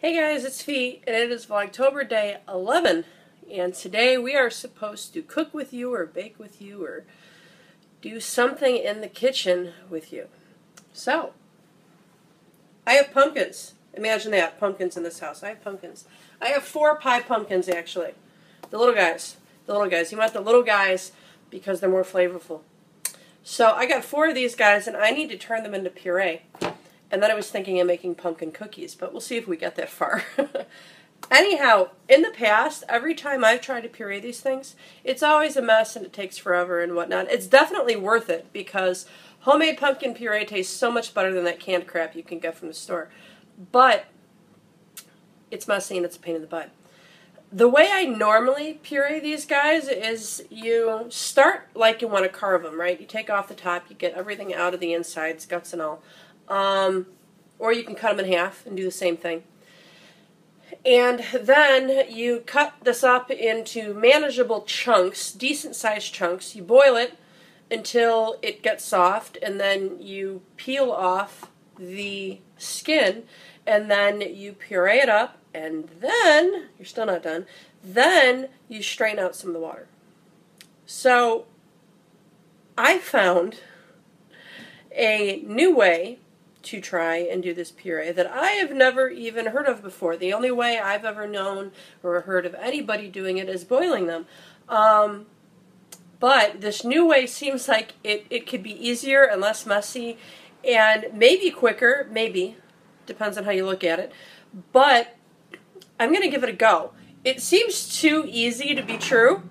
Hey guys, it's Fee, and it is Vlogtober day 11, and today we are supposed to cook with you or bake with you or do something in the kitchen with you. So, I have pumpkins. Imagine that, pumpkins in this house. I have pumpkins. I have 4 pie pumpkins actually. The little guys. The little guys. You want the little guys because they're more flavorful. So I got 4 of these guys and I need to turn them into puree. And then I was thinking of making pumpkin cookies, but we'll see if we get that far. Anyhow, in the past, every time I've tried to puree these things, it's always a mess and it takes forever and whatnot. It's definitely worth it because homemade pumpkin puree tastes so much better than that canned crap you can get from the store. But it's messy and it's a pain in the butt. The way I normally puree these guys is you start like you want to carve them, right? You take off the top, you get everything out of the insides, guts and all. Or you can cut them in half and do the same thing. And then you cut this up into manageable chunks, decent sized chunks. You boil it until it gets soft, and then you peel off the skin, and then you puree it up, and then, you're still not done, then you strain out some of the water. So, I found a new way to try and do this puree that I have never even heard of before. The only way I've ever known or heard of anybody doing it is boiling them. But this new way seems like it could be easier and less messy and maybe quicker, maybe, depends on how you look at it. But I'm going to give it a go. It seems too easy to be true,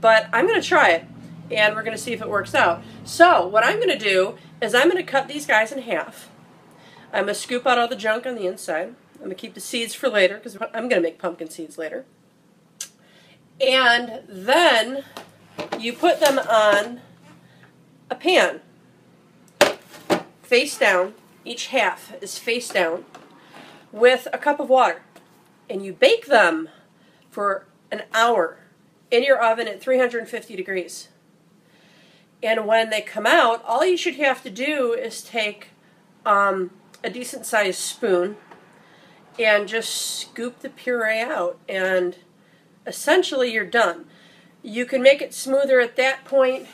but I'm going to try it and we're going to see if it works out. So what I'm going to do is I'm going to cut these guys in half. I'm going to scoop out all the junk on the inside. I'm going to keep the seeds for later because I'm going to make pumpkin seeds later. And then you put them on a pan, face down. Each half is face down with a cup of water. And you bake them for an hour in your oven at 350 degrees. And when they come out, all you should have to do is take a decent sized spoon and just scoop the puree out, and essentially you're done. You can make it smoother at that point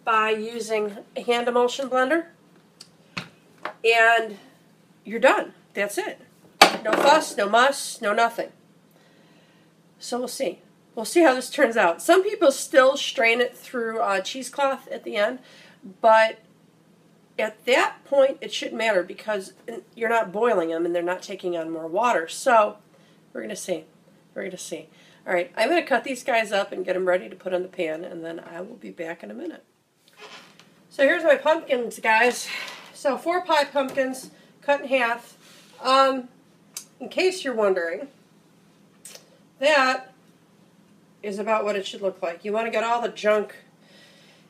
by using a hand emulsion blender, and you're done. That's it. No fuss, no muss, no nothing. So we'll see. We'll see how this turns out. Some people still strain it through cheesecloth at the end, but at that point, it shouldn't matter because you're not boiling them and they're not taking on more water. So, we're going to see. We're going to see. All right, I'm going to cut these guys up and get them ready to put on the pan, and then I will be back in a minute. So, here's my pumpkins, guys. So, 4 pie pumpkins cut in half. In case you're wondering, that is about what it should look like. You want to get all the junk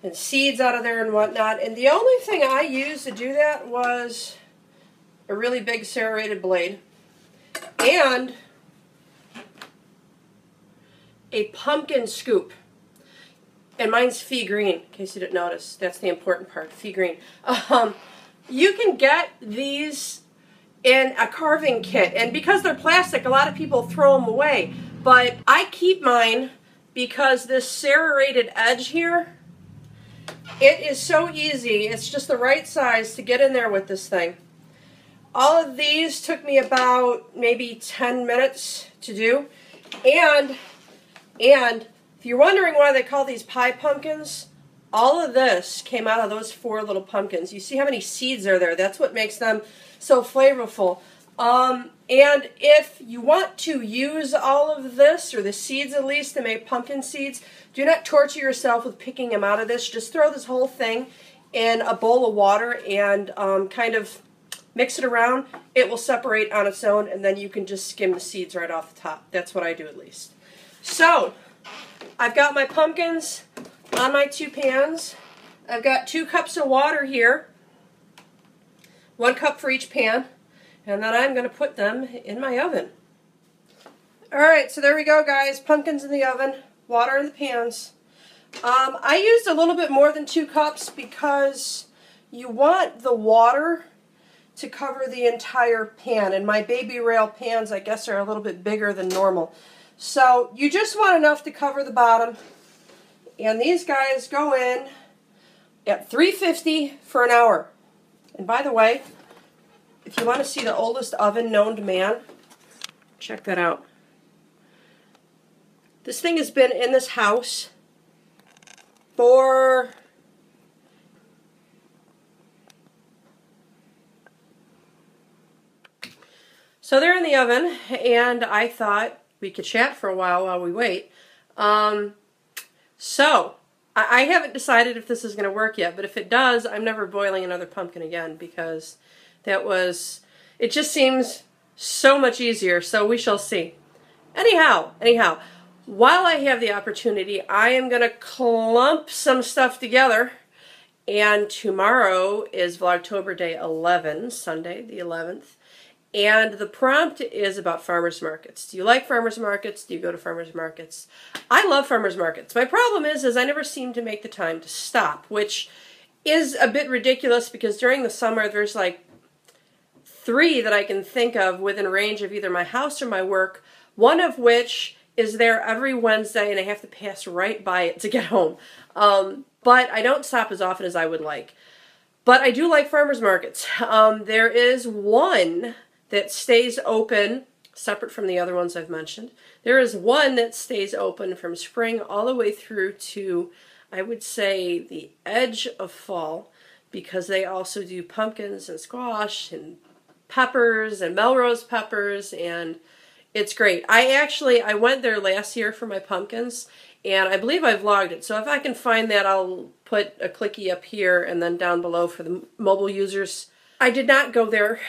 and seeds out of there and whatnot. And the only thing I used to do that was a really big serrated blade and a pumpkin scoop. And mine's Fee Green, in case you didn't notice. That's the important part, Fee Green. You can get these in a carving kit. And because they're plastic, a lot of people throw them away. But I keep mine because this serrated edge here, it is so easy. It's just the right size to get in there with this thing. All of these took me about maybe 10 minutes to do. And if you're wondering why they call these pie pumpkins, all of this came out of those 4 little pumpkins. You see how many seeds are there? That's what makes them so flavorful. And if you want to use all of this, or the seeds at least, to make pumpkin seeds, do not torture yourself with picking them out of this. Just throw this whole thing in a bowl of water and kind of mix it around. It will separate on its own, and then you can just skim the seeds right off the top. That's what I do at least. So, I've got my pumpkins on my 2 pans. I've got 2 cups of water here, 1 cup for each pan. And then I'm going to put them in my oven. Alright, so there we go, guys. Pumpkins in the oven, water in the pans. I used a little bit more than 2 cups because you want the water to cover the entire pan. And my baby rail pans, I guess, are a little bit bigger than normal. So you just want enough to cover the bottom. And these guys go in at 350 for an hour. And by the way, if you want to see the oldest oven known to man, check that out. This thing has been in this house for so they're in the oven, and I thought we could chat for a while we wait. So I haven't decided if this is going to work yet, but if it does, I'm never boiling another pumpkin again, because it just seems so much easier, so we shall see. Anyhow, while I have the opportunity, I am going to clump some stuff together, and tomorrow is Vlogtober Day 11, Sunday the 11th, and the prompt is about farmers markets. Do you like farmers markets? Do you go to farmers markets? I love farmers markets. My problem is I never seem to make the time to stop, which is a bit ridiculous because during the summer there's like 3 that I can think of within range of either my house or my work, one of which is there every Wednesday and I have to pass right by it to get home. But I don't stop as often as I would like. But I do like farmers markets. There is one that stays open, separate from the other ones I've mentioned. There is one that stays open from spring all the way through to, I would say, the edge of fall, because they also do pumpkins and squash and peppers and Melrose peppers, and it's great. I went there last year for my pumpkins, and I believe I vlogged it. So if I can find that, I'll put a clicky up here and then down below for the mobile users. I did not go there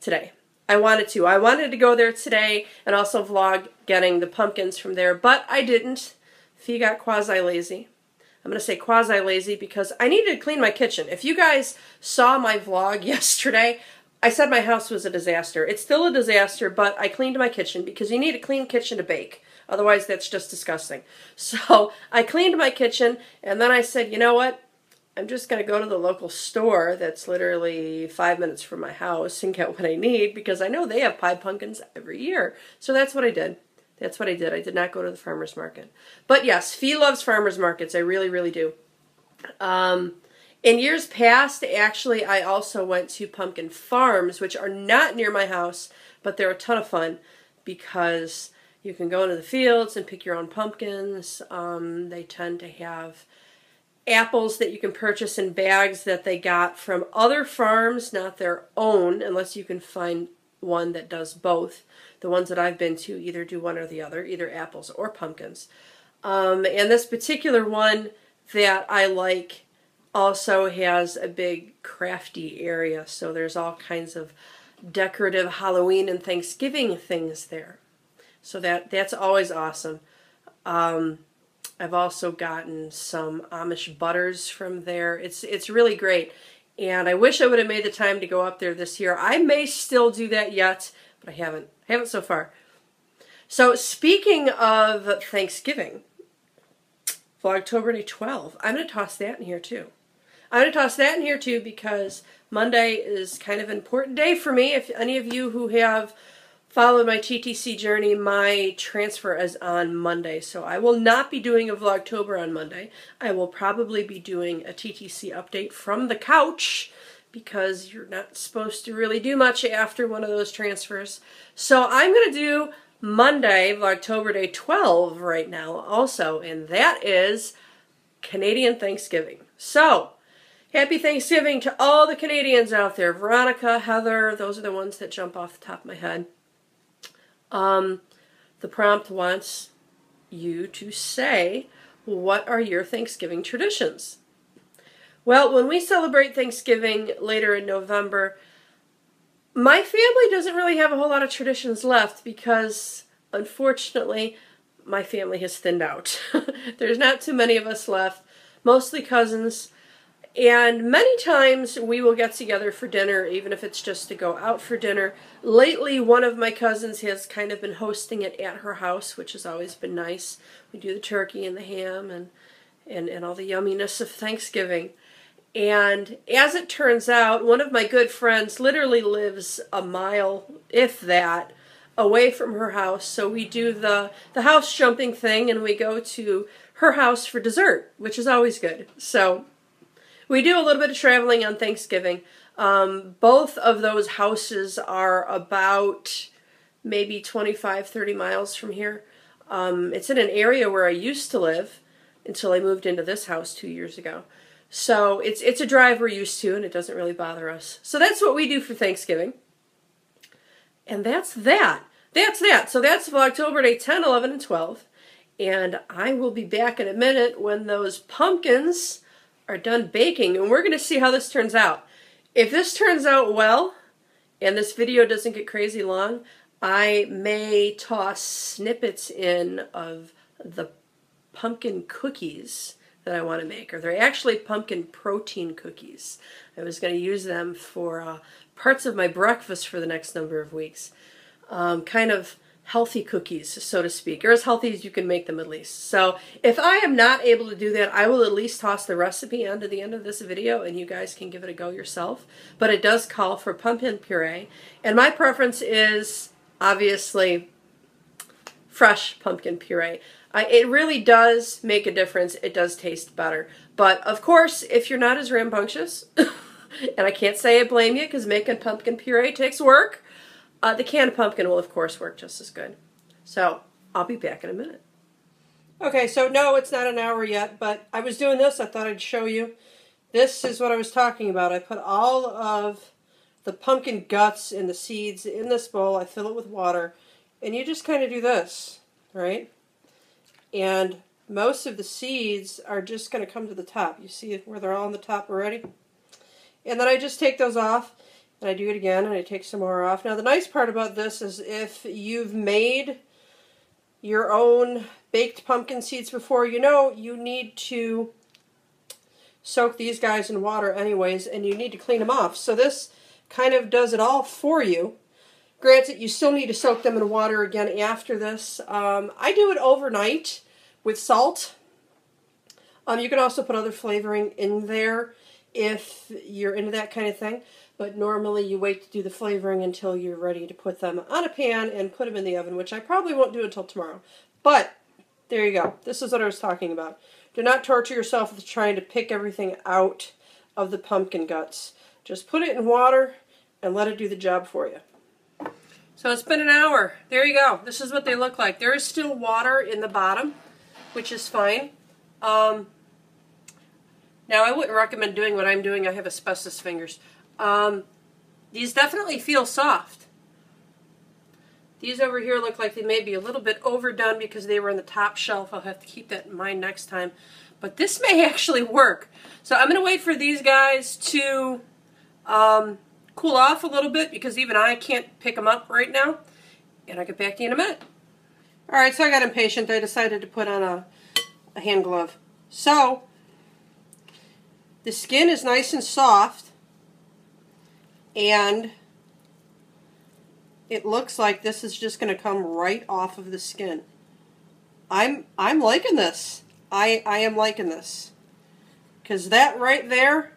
today. I wanted to. I wanted to go there today and also vlog getting the pumpkins from there, but I didn't. Fee got quasi-lazy. I'm going to say quasi-lazy because I needed to clean my kitchen. If you guys saw my vlog yesterday, I said my house was a disaster. It's still a disaster, but I cleaned my kitchen because you need a clean kitchen to bake. Otherwise, that's just disgusting. So I cleaned my kitchen, and then I said, you know what? I'm just going to go to the local store that's literally 5 minutes from my house and get what I need, because I know they have pied pumpkins every year. So that's what I did. That's what I did. I did not go to the farmer's market. But yes, Fee loves farmer's markets. I really, really do. In years past, actually, I also went to pumpkin farms, which are not near my house, but they're a ton of fun because you can go into the fields and pick your own pumpkins. They tend to have apples that you can purchase in bags that they got from other farms, not their own, unless you can find one that does both. The ones that I've been to either do one or the other, either apples or pumpkins. And this particular one that I like also has a big crafty area, so there's all kinds of decorative Halloween and Thanksgiving things there. So that's always awesome. I've also gotten some Amish butters from there. It's really great. And I wish I would have made the time to go up there this year. I may still do that yet, but I haven't. I haven't so far. So speaking of Thanksgiving, Vlogtober Day 12, I'm going to toss that in here too. I'm going to toss that in here too because Monday is kind of an important day for me. If any of you who have followed my TTC journey, my transfer is on Monday. So I will not be doing a Vlogtober on Monday. I will probably be doing a TTC update from the couch because you're not supposed to really do much after one of those transfers. So I'm going to do Monday, Vlogtober Day 12 right now also, and that is Canadian Thanksgiving. So, happy Thanksgiving to all the Canadians out there. Veronica, Heather, those are the ones that jump off the top of my head. The prompt wants you to say, what are your Thanksgiving traditions? Well, when we celebrate Thanksgiving later in November, my family doesn't really have a whole lot of traditions left because, unfortunately, my family has thinned out. There's not too many of us left, mostly cousins. And many times we will get together for dinner, even if it's just to go out for dinner. Lately, one of my cousins has kind of been hosting it at her house, which has always been nice. We do the turkey and the ham and all the yumminess of Thanksgiving. And as it turns out, one of my good friends literally lives a mile, if that, away from her house. So we do the house jumping thing, and we go to her house for dessert, which is always good. So we do a little bit of traveling on Thanksgiving. Both of those houses are about maybe 25, 30 miles from here. It's in an area where I used to live until I moved into this house 2 years ago. So it's a drive we're used to, and it doesn't really bother us. So that's what we do for Thanksgiving. And that's that. That's that. So that's Vlogtober Day 10, 11, and 12. And I will be back in a minute when those pumpkins are done baking, and we're going to see how this turns out. If this turns out well, and this video doesn't get crazy long, I may toss snippets in of the pumpkin cookies that I want to make, or they're actually pumpkin protein cookies. I was going to use them for parts of my breakfast for the next number of weeks. Kind of healthy cookies, so to speak, or as healthy as you can make them at least. So if I am not able to do that, I will at least toss the recipe onto the end of this video, and you guys can give it a go yourself. But it does call for pumpkin puree, and my preference is obviously fresh pumpkin puree. It really does make a difference. It does taste better. But of course, if you're not as rambunctious, and I can't say I blame you because making pumpkin puree takes work, the canned pumpkin will of course work just as good. So I'll be back in a minute. Okay, so no, it's not an hour yet, but I was doing this. I thought I'd show you. This is what I was talking about. I put all of the pumpkin guts and the seeds in this bowl. I fill it with water, and you just kind of do this, right? And most of the seeds are just going to come to the top. You see where they're all on the top already? And then I just take those off, and I do it again, and I take some more off. Now, the nice part about this is if you've made your own baked pumpkin seeds before, you know you need to soak these guys in water anyways, and you need to clean them off. So this kind of does it all for you. Granted, you still need to soak them in water again after this. I do it overnight with salt. You can also put other flavoring in there if you're into that kind of thing. But normally you wait to do the flavoring until you're ready to put them on a pan and put them in the oven, which I probably won't do until tomorrow. But there you go. This is what I was talking about. Do not torture yourself with trying to pick everything out of the pumpkin guts. Just put it in water and let it do the job for you. So it's been an hour. There you go. This is what they look like. There is still water in the bottom, which is fine. Now, I wouldn't recommend doing what I'm doing. I have asbestos fingers. These definitely feel soft. These over here look like they may be a little bit overdone because they were in the top shelf. I'll have to keep that in mind next time. But this may actually work. So I'm going to wait for these guys to cool off a little bit because even I can't pick them up right now. And I'll get back to you in a minute. Alright, so I got impatient. I decided to put on a hand glove. So, the skin is nice and soft. And it looks like this is just going to come right off of the skin. I'm liking this. I am liking this. Because that right there,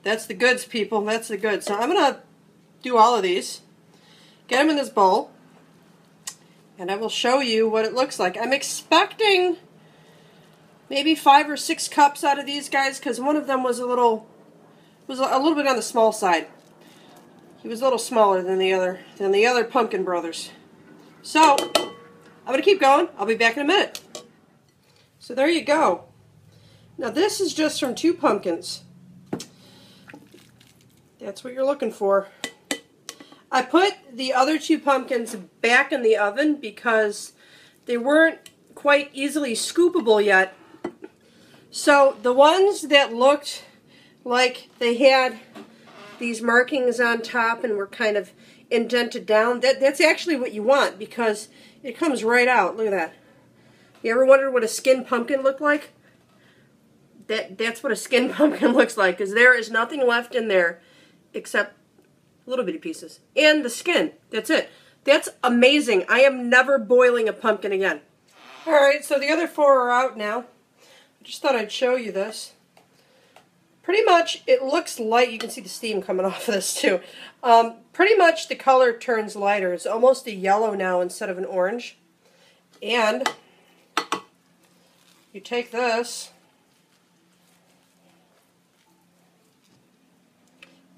that's the goods, people. That's the goods. So I'm going to do all of these. Get them in this bowl. And I will show you what it looks like. I'm expecting maybe 5 or 6 cups out of these guys because one of them was a little bit on the small side. He was a little smaller than the other pumpkin brothers. So, I'm going to keep going. I'll be back in a minute. So there you go. Now this is just from 2 pumpkins. That's what you're looking for. I put the other 2 pumpkins back in the oven because they weren't quite easily scoopable yet. So the ones that looked like they had these markings on top and were kind of indented down, that's actually what you want because it comes right out. Look at that. You ever wondered what a skin pumpkin looked like? That's what a skin pumpkin looks like because there is nothing left in there except little bitty pieces. And the skin. That's it. That's amazing. I am never boiling a pumpkin again. Alright, so the other 4 are out now. I just thought I'd show you this. pretty much it looks light. You can see the steam coming off of this too. Pretty much the color turns lighter. It's almost a yellow now instead of an orange. And you take this,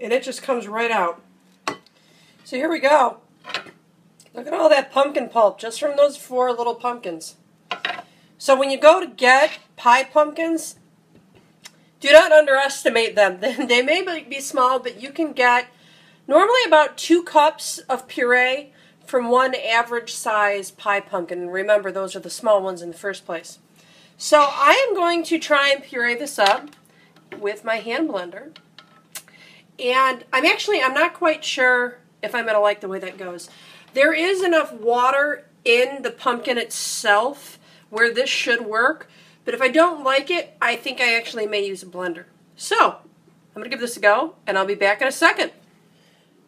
and it just comes right out. So here we go. Look at all that pumpkin pulp just from those 4 little pumpkins. So when you go to get pie pumpkins, do not underestimate them. They may be small, but you can get normally about 2 cups of puree from 1 average size pie pumpkin. Remember, those are the small ones in the first place. So I am going to try and puree this up with my hand blender. And I'm not quite sure if I'm going to like the way that goes. There is enough water in the pumpkin itself where this should work, but if I don't like it, I think I actually may use a blender. So, I'm going to give this a go, and I'll be back in a second.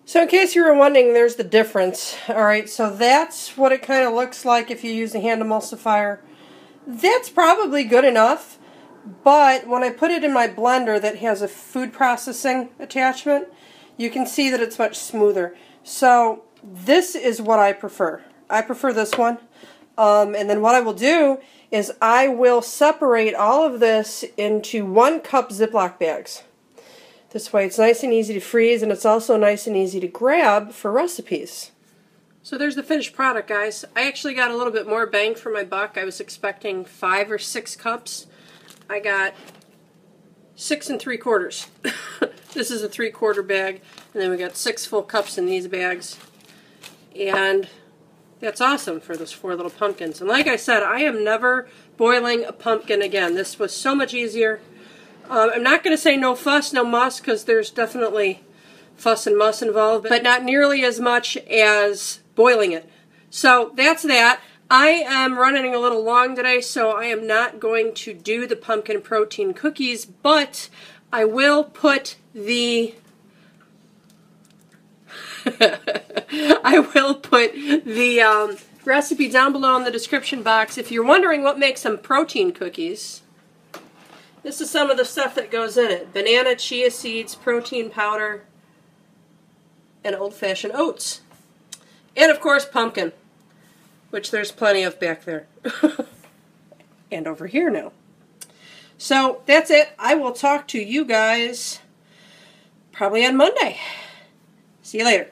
So in case you were wondering, there's the difference. Alright, so that's what it kind of looks like if you use a hand emulsifier. That's probably good enough, but when I put it in my blender that has a food processing attachment, you can see that it's much smoother. So this is what I prefer. I prefer this one. And then what I will do is I will separate all of this into 1 cup Ziploc bags. This way it's nice and easy to freeze, and it's also nice and easy to grab for recipes. So there's the finished product, guys. I actually got a little bit more bang for my buck. I was expecting 5 or 6 cups. I got 6 3/4. This is a 3/4 bag, and then we got 6 full cups in these bags. And that's awesome for those 4 little pumpkins. And like I said, I am never boiling a pumpkin again. This was so much easier. I'm not going to say no fuss, no muss, because there's definitely fuss and muss involved, but not nearly as much as boiling it. So that's that. I am running a little long today, so I am not going to do the pumpkin protein cookies, but I will put the recipe down below in the description box. If you're wondering what makes them protein cookies, this is some of the stuff that goes in it. Banana, chia seeds, protein powder, and old-fashioned oats. And of course pumpkin, which there's plenty of back there. And over here now. So that's it. I will talk to you guys probably on Monday. See you later.